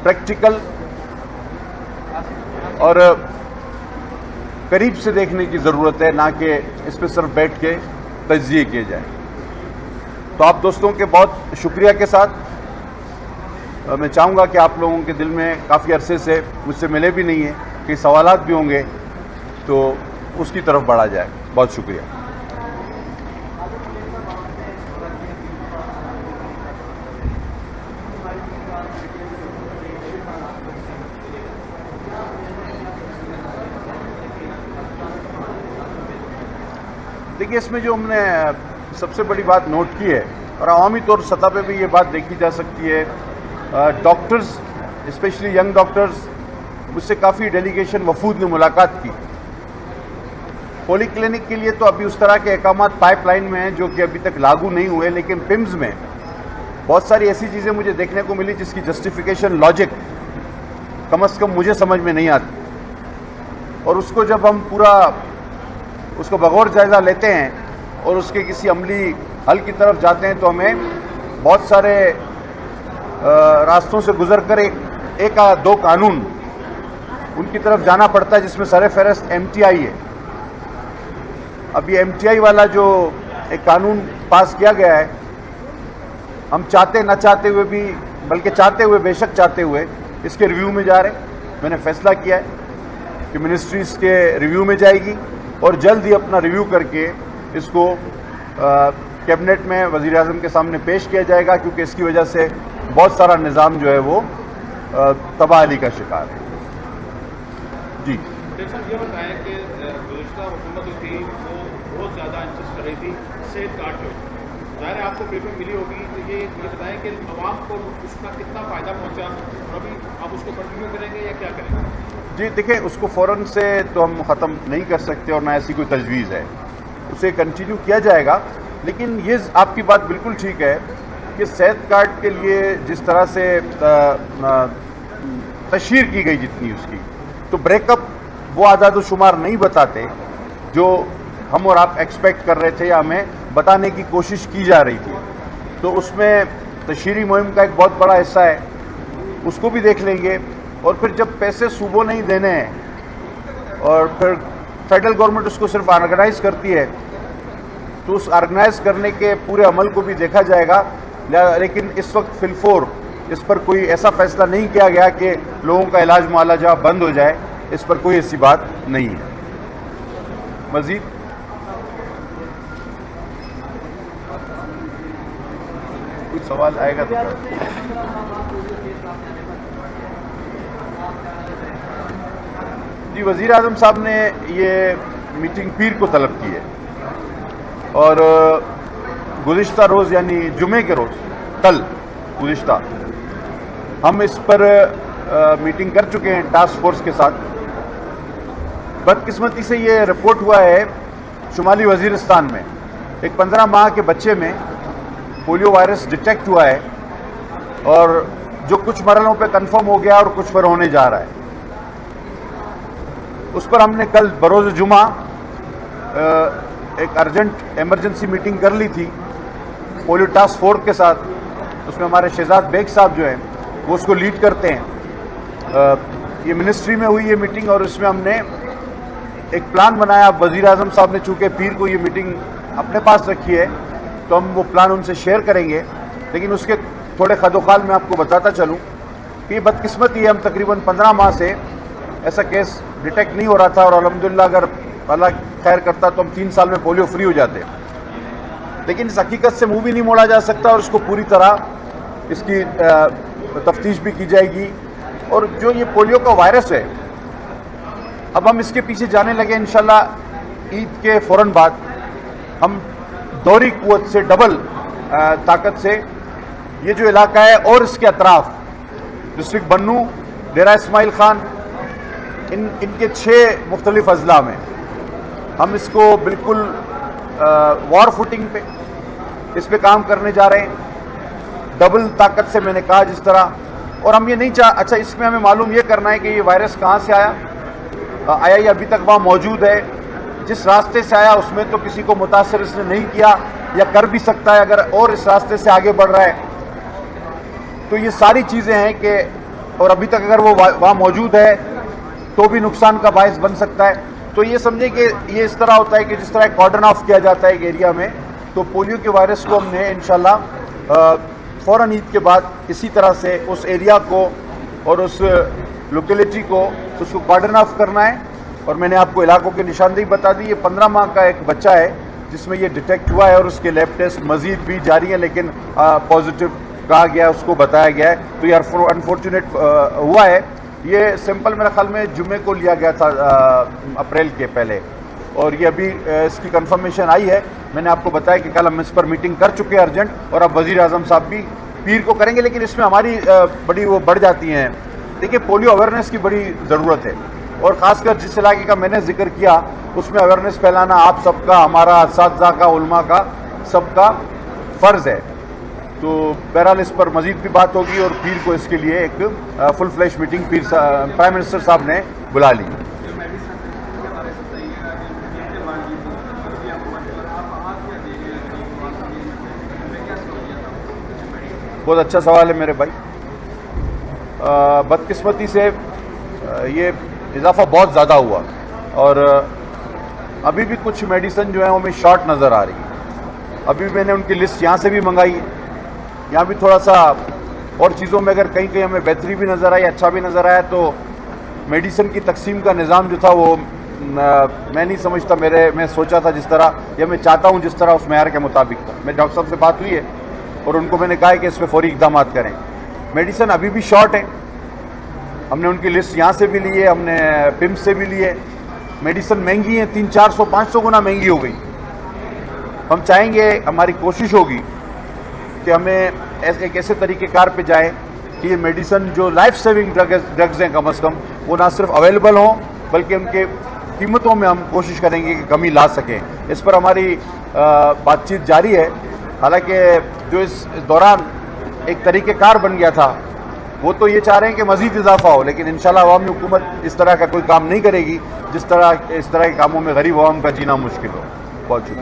Practical اور قریب سے دیکھنے کی ضرورت ہے، نہ کہ اس پہ صرف بیٹھ کے تجزیے کیے جائیں۔ تو آپ دوستوں کے بہت شکریہ کے ساتھ میں چاہوں گا کہ آپ لوگوں کے دل میں کافی عرصے سے مجھ سے ملے بھی نہیں ہیں، کئی سوالات بھی ہوں گے، تو اس کی طرف بڑھا جائے۔ بہت شکریہ۔ دیکھیے، اس میں جو ہم نے سب سے بڑی بات نوٹ کی ہے، اور عوامی طور سطح پہ بھی یہ بات دیکھی جا سکتی ہے، ڈاکٹرز اسپیشلی ینگ ڈاکٹرز مجھ سے کافی ڈیلیگیشن وفود نے ملاقات کی۔ پولی کلینک کے لیے تو ابھی اس طرح کے احکامات پائپ لائن میں ہیں جو کہ ابھی تک لاگو نہیں ہوئے، لیکن پمز میں بہت ساری ایسی چیزیں مجھے دیکھنے کو ملی جس کی جسٹیفیکیشن لاجک کم از کم مجھے سمجھ میں نہیں آتی، اور اس کو جب ہم پورا اس کو بغور جائزہ لیتے ہیں اور اس کے کسی عملی حل کی طرف جاتے ہیں تو ہمیں بہت سارے راستوں سے گزر کر ایک دو قانون ان کی طرف جانا پڑتا ہے جس میں سر فہرست ایم ٹی آئی ہے۔ اب یہ ایم ٹی آئی والا جو ایک قانون پاس کیا گیا ہے، ہم چاہتے نہ چاہتے ہوئے بھی، بلکہ چاہتے ہوئے بے شک چاہتے ہوئے اس کے ریویو میں جا رہے ہیں۔ میں نے فیصلہ کیا ہے کہ منسٹریز کے ریویو میں جائے گی اور جلد ہی اپنا ریویو کر کے اس کو کیبنٹ میں وزیر اعظم کے سامنے پیش کیا جائے گا، کیونکہ اس کی وجہ سے بہت سارا نظام جو ہے وہ تباہی کا شکار ہے۔ جی صاحب، یہ بتائیں کہ گزشتہ حکومت جو تھی وہ بہت زیادہ انسسٹ کر رہی تھی صحت کارڈ پہ، ظاہر ہے آپ کو بریفنگ ملی ہوگی، تو یہ بتائیں کہ عوام کو اس کا کتنا فائدہ پہنچا، اور ابھی آپ اس کو کنٹینیو کریں گے یا کیا کریں گے؟ جی دیکھیں، اس کو فوراً سے تو ہم ختم نہیں کر سکتے اور نہ ایسی کوئی تجویز ہے، اسے کنٹینیو کیا جائے گا، لیکن یہ آپ کی بات بالکل ٹھیک ہے کہ صحت کارڈ کے لیے جس طرح سے تشہیر کی گئی جتنی اس کی، تو بریک اپ وہ اعداد و شمار نہیں بتاتے جو ہم اور آپ ایکسپیکٹ کر رہے تھے یا ہمیں بتانے کی کوشش کی جا رہی تھی۔ تو اس میں تشہیری مہم کا ایک بہت بڑا حصہ ہے، اس کو بھی دیکھ لیں گے، اور پھر جب پیسے صوبوں نہیں دینے ہیں اور پھر فیڈرل گورنمنٹ اس کو صرف آرگنائز کرتی ہے، تو اس آرگنائز کرنے کے پورے عمل کو بھی دیکھا جائے گا، لیکن اس وقت فی الفور اس پر کوئی ایسا فیصلہ نہیں کیا گیا کہ لوگوں کا علاج معالجہ بند ہو جائے، اس پر کوئی ایسی بات نہیں ہے۔ مزید کوئی سوال آئے گا تو جی، وزیر اعظم صاحب نے یہ میٹنگ پیر کو طلب کی ہے، اور گزشتہ روز یعنی جمعے کے روز کل گزشتہ ہم اس پر میٹنگ کر چکے ہیں ٹاسک فورس کے ساتھ۔ بدقسمتی سے یہ رپورٹ ہوا ہے شمالی وزیرستان میں ایک 15 ماہ کے بچے میں پولیو وائرس ڈیٹیکٹ ہوا ہے، اور جو کچھ مرحلوں پہ کنفرم ہو گیا اور کچھ پر ہونے جا رہا ہے۔ اس پر ہم نے کل بروز جمعہ ایک ارجنٹ ایمرجنسی میٹنگ کر لی تھی پولیو ٹاسک فورس کے ساتھ۔ اس میں ہمارے شہزاد بیگ صاحب جو ہیں وہ اس کو لیڈ کرتے ہیں۔ یہ منسٹری میں ہوئی یہ میٹنگ، اور اس میں ہم نے ایک پلان بنایا۔ وزیر اعظم صاحب نے چونکہ پیر کو یہ میٹنگ اپنے پاس رکھی ہے تو ہم وہ پلان ان سے شیئر کریں گے، لیکن اس کے تھوڑے خد و خال میں آپ کو بتاتا چلوں کہ یہ بدقسمتی ہے، ہم تقریباً 15 ماہ سے ایسا کیس ڈیٹیکٹ نہیں ہو رہا تھا، اور الحمدللہ اگر اللہ خیر کرتا تو ہم 3 سال میں پولیو فری ہو جاتے، لیکن اس حقیقت سے منہ بھی نہیں موڑا جا سکتا، اور اس کو پوری طرح اس کی تفتیش بھی کی جائے گی۔ اور جو یہ پولیو کا وائرس ہے، اب ہم اس کے پیچھے جانے لگے انشاءاللہ عید کے فوراً بعد ہم دوہری قوت سے، ڈبل طاقت سے یہ جو علاقہ ہے اور اس کے اطراف ڈسٹرکٹ بنو، ڈیرہ اسماعیل خان، ان کے 6 مختلف اضلاع میں ہم اس کو بالکل وار فوٹنگ پہ اس پہ کام کرنے جا رہے ہیں، ڈبل طاقت سے میں نے کہا جس طرح۔ اور ہم یہ نہیں اچھا اس میں ہمیں معلوم یہ کرنا ہے کہ یہ وائرس کہاں سے آیا یہ ابھی تک وہاں موجود ہے، جس راستے سے آیا اس میں تو کسی کو متاثر اس نے نہیں کیا یا کر بھی سکتا ہے اگر اور اس راستے سے آگے بڑھ رہا ہے۔ تو یہ ساری چیزیں ہیں کہ اور ابھی تک اگر وہ وہاں موجود ہے تو بھی نقصان کا باعث بن سکتا ہے. تو یہ سمجھیں کہ یہ اس طرح ہوتا ہے کہ جس طرح کارڈن آف کیا جاتا ہے ایک ایریا میں, تو پولیو کے وائرس کو ہم نے انشاءاللہ فوراً عید کے بعد اسی طرح سے اس ایریا کو اور اس لوکیلٹی کو اس کو کارڈن آف کرنا ہے. اور میں نے آپ کو علاقوں کی نشاندہی بتا دی. یہ 15 ماہ کا ایک بچہ ہے جس میں یہ ڈیٹیکٹ ہوا ہے اور اس کے لیب ٹیسٹ مزید بھی جاری ہیں, لیکن پازیٹیو کہا گیا ہے, اس کو بتایا گیا ہے. تو یہ انفارچونیٹ ہوا ہے. یہ سیمپل میرے خیال میں جمعے کو لیا گیا تھا اپریل کے پہلے, اور یہ ابھی اس کی کنفرمیشن آئی ہے. میں نے آپ کو بتایا کہ کل ہم اس پر میٹنگ کر چکے ہیں ارجنٹ, اور اب وزیر اعظم صاحب بھی پیر کو کریں گے. لیکن اس میں ہماری بڑی وہ بڑھ جاتی ہیں. دیکھیے پولیو اویئرنیس کی بڑی ضرورت ہے, اور خاص کر جس علاقے کا میں نے ذکر کیا اس میں اویئرنیس پھیلانا آپ سب کا, ہمارا اساتذہ کا, علماء کا, سب کا فرض ہے. تو بہرحال اس پر مزید بھی بات ہوگی, اور پیر کو اس کے لیے ایک فل فلیش میٹنگ پرائم منسٹر صاحب نے بلا لی. بہت اچھا سوال ہے میرے بھائی. بدقسمتی سے یہ اضافہ بہت زیادہ ہوا, اور ابھی بھی کچھ میڈیسن جو ہیں وہ ہمیں شارٹ نظر آ رہی ہے. ابھی میں نے ان کی لسٹ یہاں سے بھی منگائی ہے. یہاں بھی تھوڑا سا اور چیزوں میں اگر کہیں کہیں ہمیں بہتری بھی نظر آئی, اچھا بھی نظر آیا, تو میڈیسن کی تقسیم کا نظام جو تھا وہ میں نہیں سمجھتا میں سوچا تھا جس طرح, یا میں چاہتا ہوں جس طرح اس معیار کے مطابق تھا. میں ڈاکٹر صاحب سے بات ہوئی ہے اور ان کو میں نے کہا ہے کہ اس پہ فوری اقدامات کریں. میڈیسن ابھی بھی شارٹ ہیں. ہم نے ان کی لسٹ یہاں سے بھی لی ہے, ہم نے پمس سے بھی لی ہے. میڈیسن مہنگی ہیں, 300-400-500 گنا مہنگی ہو گئی. ہم چاہیں گے, ہماری کوشش ہوگی کہ ہمیں ایک ایسے طریقہ کار پہ جائیں کہ یہ میڈیسن جو لائف سیونگ ڈرگز ہیں کم از کم, وہ نہ صرف اویلیبل ہوں بلکہ ان کے قیمتوں میں ہم کوشش کریں گے کہ کمی لا سکیں. اس پر ہماری بات چیت جاری ہے. حالانکہ جو اس دوران ایک طریقہ کار بن گیا تھا وہ تو یہ چاہ رہے ہیں کہ مزید اضافہ ہو, لیکن انشاءاللہ عوامی حکومت اس طرح کا کوئی کام نہیں کرے گی جس طرح اس طرح کے کاموں میں غریب عوام کا جینا مشکل ہو. بہت شکریہ.